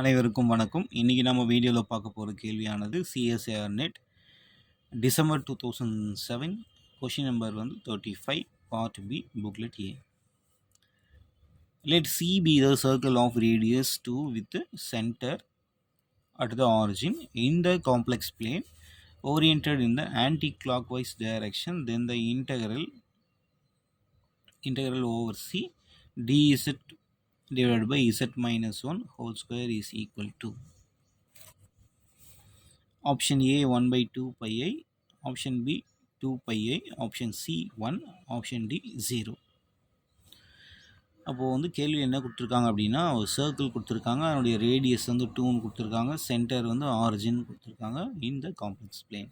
அனைவருக்கும் வணக்கம். இன்னைக்கு நம்ம வீடியோவில் பார்க்க போகிற கேள்வியானது CSIR NET December 2007 question number 35 part B booklet A. Let C be the circle of radius 2 with center at the origin in the complex plane oriented in the anti-clockwise direction. Then the integral over C dz divided by z minus 1 whole square is equal to option A 1 by 2 pi I, option B 2 pi I, option C 1, option D 0. அப்போது கேள்வி என்ன கொடுத்துருக்காங்க அப்படின்னா, ஒரு circle கொடுத்துருக்காங்க, அதனுடைய radius 2ன்னு கொடுத்துருக்காங்க, centre origin கொடுத்துருக்காங்க இந்த complex plane.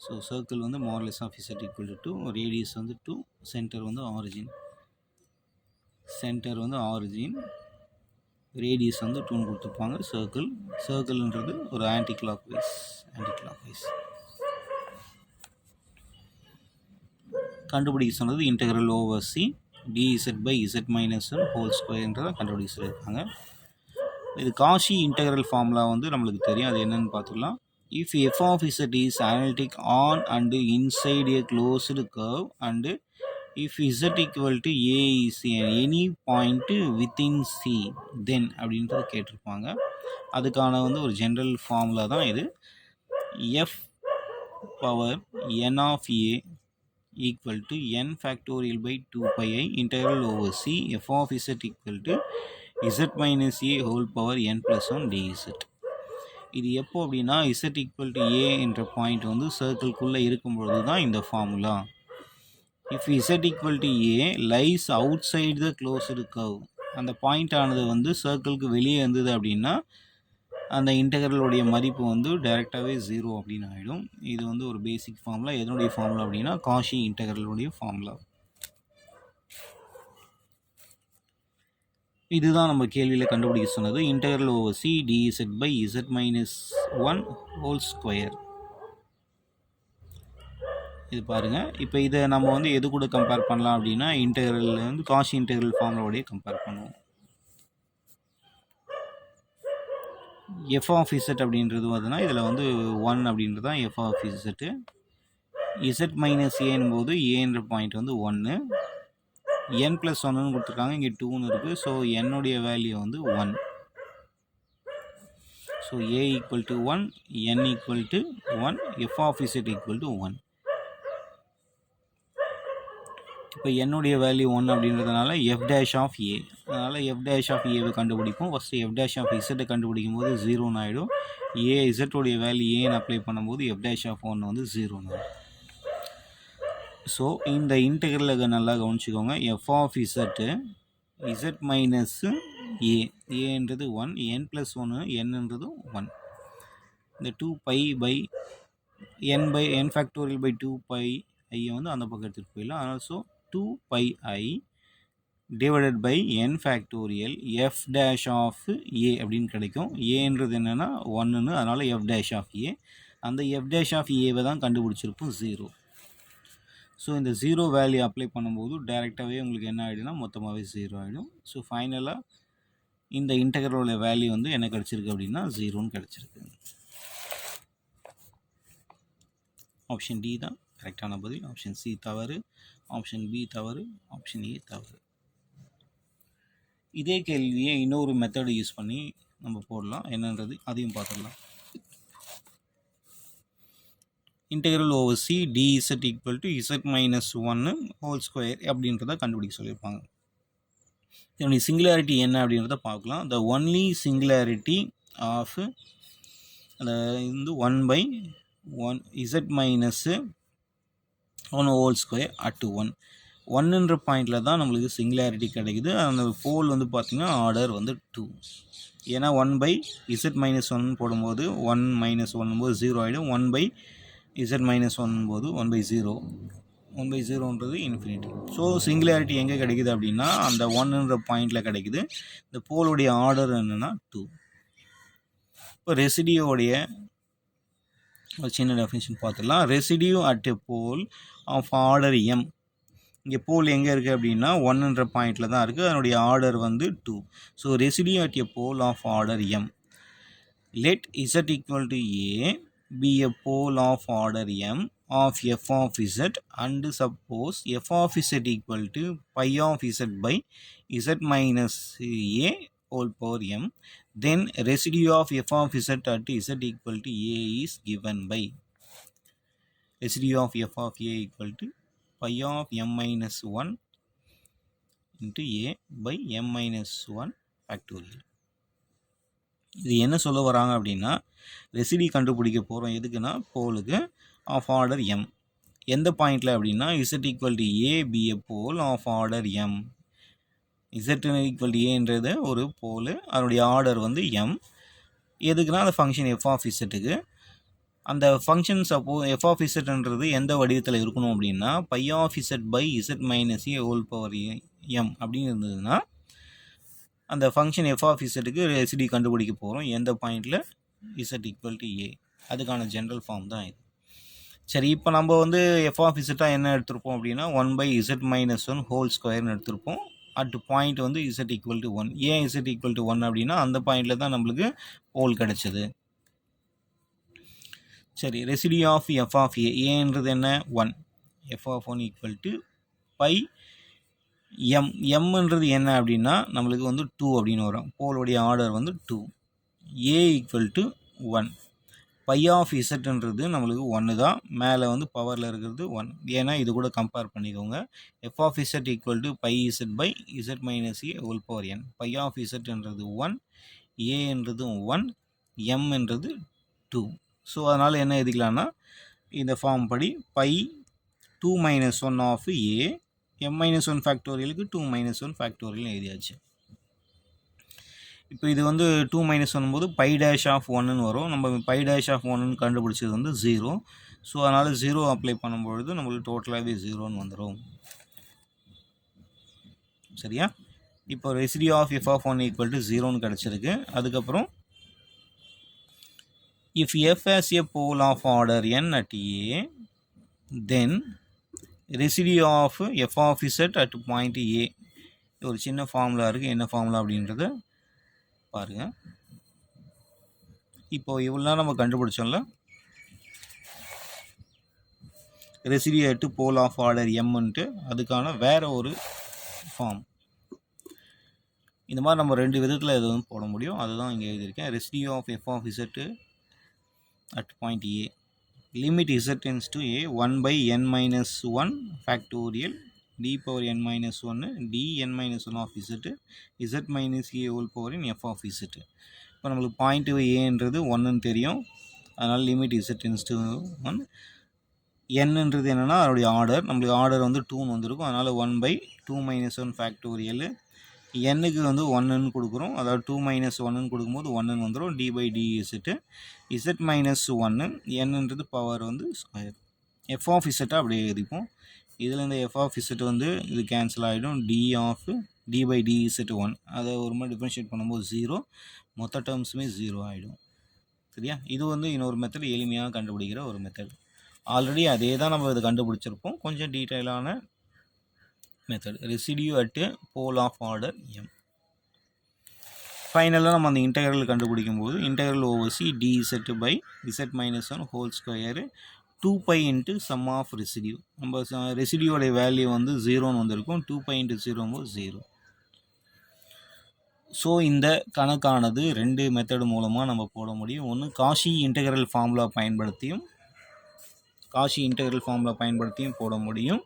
So circle modulus of Z equal to 2, radius 2, centre origin. Centre origin, radius 2ன்னு கொடுத்துருப்பாங்க. சர்க்கிள்ன்றது ஒரு ஆன்டி கிளாக் வைஸ். கண்டுபிடிக்க சொன்னது integral over C dz by Z minus whole ஸ்கொயர்ன்றதை கண்டுபிடிக்க சொல்லியிருக்காங்க. இது காஷி இன்டெக்ரல் ஃபார்முலா நம்மளுக்கு தெரியும், அது என்னென்னு பார்த்துக்கலாம். If f of z is analytic on and inside a closed curve and if z equal to a is any point within C then அப்படின்றது கேட்டிருப்பாங்க. அதுக்கான ஒரு ஜென்ரல் ஃபார்முலா தான் இது. F power n of a equal to n factorial by 2 pi I integral over c f of z equal to z minus a whole power n plus 1 dz. இது எப்போ அப்படின்னா z equal to a என்ற point சர்க்கிள்குள்ளே இருக்கும்பொழுது தான் இந்த formula. if z equal to a lies outside the closed curve, அந்த point ஆனது சர்க்கிளுக்கு வெளியே இருந்தது அப்படின்னா அந்த இன்டெக்ரலுடைய மதிப்பு டைரெக்டாகவே 0 அப்படின்னு ஆகிடும். இது ஒரு பேசிக் ஃபார்முலா. எதனுடைய ஃபார்முலா அப்படின்னா காஷி இன்டெக்ரலுடைய ஃபார்முலா. இதுதான் நம்ம கேள்வியில் கண்டுபிடிக்க சொன்னது. Integral over C dz by Z minus 1 whole square. இது பாருங்கள். இப்போ இதை நம்ம எது கூட கம்பேர் பண்ணலாம் அப்படின்னா இன்டெக்ரல் காஷி இன்டெக்ரல் ஃபார்முலாவோடய கம்பேர் பண்ணுவோம். எஃப் ஆஃப் இசட் அப்படின்றது இதில் 1 அப்படின்றது தான் f of Z. Z minus ஏன்னும் போது ஏன்ற பாயிண்ட் 1, என் ப்ளஸ் 1ன்னு கொடுத்துருக்காங்க, இங்கே 2ன்னு இருக்குது. ஸோ என்னுடைய value 1. So a equal to 1, n equal to 1, F of Z equal to 1. இப்போ என்னுடைய வேல்யூ 1 அப்படின்றதுனால எஃப் டேஷ் ஆஃப் ஏ, அதனால் எஃப் டேஷ் ஆஃப் ஏவை கண்டுபிடிப்போம். ஃபஸ்ட்டு எஃப் டேஷ் ஆஃப் இசட்டை கண்டுபிடிக்கும் போது 0ன்னு ஆகிடும். ஏ இசட்டோடைய வேல்யூ ஏன்னு அப்ளை பண்ணும்போது எஃப் டேஷ் ஆஃப் 1 0ன்னு ஆகிடும். ஸோ இந்த இன்டெக்ரலுக்கு நல்லா கவனிச்சிக்கோங்க. F of Z Z minus ஏன்றது 1, என் ப்ளஸ் 1, என்னன்றது 1. இந்த 2 pi by N factorial by 2 pi ஐயை அந்த பக்கம் எடுத்துகிட்டு போயிடலாம். அதனால் so 2 pi I divided by n factorial f dash of a அப்படின்னு கிடைக்கும். ஏன்றது என்னென்னா 1ன்னு, அதனால் f dash of a. அந்த f dash of a தான் கண்டுபிடிச்சிருப்போம் 0. ஸோ இந்த 0 வேல்யூ அப்ளை பண்ணும்போது டைரெக்டாகவே உங்களுக்கு என்ன ஆகிடும்னா மொத்தமாகவே 0 ஆகிடும். ஸோ ஃபைனலாக இந்த இன்டெக்ரலோட வேல்யூ என்ன கிடச்சிருக்கு அப்படின்னா 0ன்னு கிடச்சிருக்கு. ஆப்ஷன் டி தான் கரெக்டான பதில். ஆப்ஷன் சி தவறு, ஆப்ஷன் பி தவறு, ஆப்ஷன் ஏ தவறு. இதே கேள்வியை இன்னொரு மெத்தடு யூஸ் பண்ணி நம்ம போடலாம். என்னன்றது அதையும் பார்த்துடலாம். Integral over C டிஇசட் equal to Z minus 1 whole square அப்படின்றத கண்டுபிடிக்க சொல்லியிருப்பாங்க. இதனுடைய சிங்குலாரிட்டி என்ன அப்படின்றத பார்க்கலாம். த ஒன்லி சிங்குலாரிட்டி ஆஃப் அந்த 1 by 1 Z minus 1 whole square at 1. 1ன்ற பாயிண்டில் தான் நம்மளுக்கு சிங்குலாரிட்டி கிடைக்குது. அந்த போல் பார்த்திங்கன்னா ஆர்டர் 2. ஏன்னா 1 பை இசட் மைனஸ் 1 போடும்போது 1 மைனஸ் 1 போது 0 ஆகிடும். 1 பை இசட் மைனஸ் 1 போது 1 பை 0. 1 பை 0ன்றது இன்ஃபினிட்டி. ஸோ சிங்குலாரிட்டி எங்கே கிடைக்குது அப்படின்னா அந்த 1ன்ற பாயிண்டில் கிடைக்குது. இந்த போலுடைய ஆர்டர் என்னென்னா 2. இப்போ ரெசிடியோடைய ஒரு சின்ன டெஃபினிஷன் பார்த்துடலாம். Residue at a pole of order m இங்கே போல் எங்கே இருக்குது அப்படின்னா 1ன்ற பாயிண்டில் தான் இருக்குது. அதனுடைய ஆர்டர் வந்து 2. So residue at a pole of order m. Let z equal to a be a pole of order m of f of z, and suppose f of z equal to pi of z by z minus a whole power m, then residue of f of z at z equal to a is given by residue of f of a equal to pi of m minus 1 into a by m minus 1 factorial. இது என்ன சொல்ல வராங்க அப்படின்னா, ரெசிடி கண்டுபிடிக்க போகிறோம் எதுக்குன்னா போலுக்கு of order M. எந்த பாயிண்டில் அப்படின்னா Z equal to A be A pole of order M. Z equal to ஏன்றது ஒரு போல், அதனுடைய ஆர்டர் வந்து எம். எதுக்குன்னா அந்த ஃபங்க்ஷன் எஃப் ஆஃப் இசட்டுக்கு. அந்த ஃபங்க்ஷன் எஃப் ஆஃப் இசட்ன்றது எந்த வடிவத்தில் இருக்கணும் அப்படின்னா phi of z by Z minus A whole power m அப்படின்னு இருந்ததுன்னா அந்த ஃபங்க்ஷன் எஃப் ஆஃப் இசட்டுக்கு ரெசிடி கண்டுபிடிக்க போகிறோம் எந்த பாயிண்டில் இசட் ஈக்குவல் டு ஏ. அதுக்கான ஜென்ரல் ஃபார்ம் தான் இது. சரி, இப்போ நம்ம வந்து எஃப் ஆஃப் இசட்டாக என்ன எடுத்திருப்போம் அப்படின்னா 1/z மைனஸ் 1 ஹோல் ஸ்கொயர்னு எடுத்திருப்போம். அட் பாயிண்ட் வந்து இசட் ஈக்குவல் டு 1. ஏன் இசட் ஈக்குவல் டு 1 அப்படின்னா அந்த பாயிண்டில் தான் நம்மளுக்கு போல் கிடச்சிது. சரி, ரெசிடியூ ஆஃப் எஃப் ஆஃப் ஏன்றது என்ன 1. F of 1 equal to pi M. எம்ன்றது என்ன அப்படின்னா நம்மளுக்கு வந்து 2 அப்படின்னு வரும். போலுடைய ஆர்டர் வந்து 2. ஏ ஈக்குவல் டு 1. பை ஆஃப் இசட்ன்றது நம்மளுக்கு 1 தான். மேலே வந்து பவரில் இருக்கிறது 1. ஏன்னா இது கூட கம்பேர் பண்ணிக்கோங்க. F of Z equal to by Z by Z minus A whole power N. Pi of இசட்ன்றது 1, ஏன்றது 1, எம்ன்றது 2. ஸோ அதனால் என்ன எழுதிக்கலாம்னா இந்த ஃபார்ம் படி phi 2 minus 1 of a, m minus 1 ஃபேக்டோரியலுக்கு 2 minus 1 ஃபேக்டோரியல் எழுதியாச்சு. இப்போ இது வந்து 2 minus 1 போது பை டேஷ் ஆஃப் 1ன்னு வரும். நம்ம பை டேஷ் ஆஃப் 1ன்னு கண்டுபிடிச்சது வந்து 0. ஸோ அதனால் 0 அப்ளை பண்ணும்பொழுது நம்மளுக்கு டோட்டலாகவே 0ன்னு வந்துடும். சரியா? இப்போ residue of F of 1 equal to 0ன்னு கிடச்சிருக்கு. அதுக்கப்புறம் if F has a pole of order n at a, then residue of F of Z at point A. ஒரு சின்ன ஃபார்முலா இருக்குது. என்ன ஃபார்முலா அப்படின்றத பாருங்கள். இப்போ இவ்வளோ நம்ம கண்டுபிடிச்சோம்ல residue at pole of order எம்ன்ட்டு, அதுக்கான வேறு ஒரு ஃபார்ம். இந்த மாதிரி நம்ம 2 விதத்தில் இது வந்து போட முடியும். அதுதான் இங்கே எழுதியிருக்கேன். Residue of F of z at point a, limit z tends to a 1/n minus 1 factorial d power n minus 1 dn minus 1 of z z minus a whole power in f of z. இப்போ நம்மளுக்கு point ஏன்றது 1ன்னு தெரியும். அதனால் limit z tends to 1. nன்றது என்னென்னா அதனுடைய order, நம்மளுக்கு order வந்து 2ன்னு வந்திருக்கும். அதனால் 1/2 minus 1 ஃபேக்டோரியல். எண்ணுக்கு வந்து 1ன்னு கொடுக்குறோம். அதாவது 2 minus 1ன்னு கொடுக்கும்போது 1ன்னு வந்துடும். d by d z minus 1, nன்றது power வந்து ஸ்கொயர். எஃப் ஆஃப் இசட்டாக அப்படியே எழுதிப்போம். இதில் இந்த எஃப் ஆஃப் இசட் வந்து இது கேன்சல் ஆகிடும். d by d z 1, அதை ஒரு மாதிரி டிஃப்ரென்ஷியேட் பண்ணும்போது 0, மொத்த டேர்ம்ஸுமே 0 ஆகிடும். சரியா? இது வந்து இன்னொரு மெத்தட், எளிமையாக கண்டுபிடிக்கிற ஒரு மெத்தட். ஆல்ரெடி அதே தான் நம்ம இதை கண்டுபிடிச்சிருப்போம். கொஞ்சம் டீட்டெயிலான method. Residue at pole of order M. ஃபைனலாக நம்ம அந்த இன்டெக்ரல் கண்டுபிடிக்கும் போது integral over C dz by z minus 1 whole square 2π into sum of residue. நம்ம ரெசிடியூடைய வேல்யூ வந்து 0ன்னு வந்திருக்கும். 2π இன்ட்டு 0 0. ஸோ இந்த கணக்கானது 2 மெத்தடு மூலமாக நம்ம போட முடியும். ஒன்று காஷி இன்டெக்ரல் ஃபார்முலா பயன்படுத்தியும் போட முடியும்.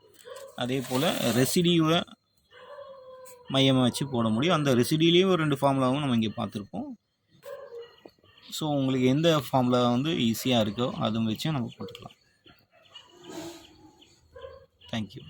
அதே போல் ரெசிடியூவை மையமாக வச்சு போட முடியும். அந்த ரெசிடியூலேயும் 2 ஃபார்முலாவும் நம்ம இங்கே பார்த்துருப்போம். ஸோ உங்களுக்கு எந்த ஃபார்முலா வந்து ஈஸியாக இருக்கோ அதை வச்சு நம்ம போட்டுக்கலாம். தேங்க்யூ.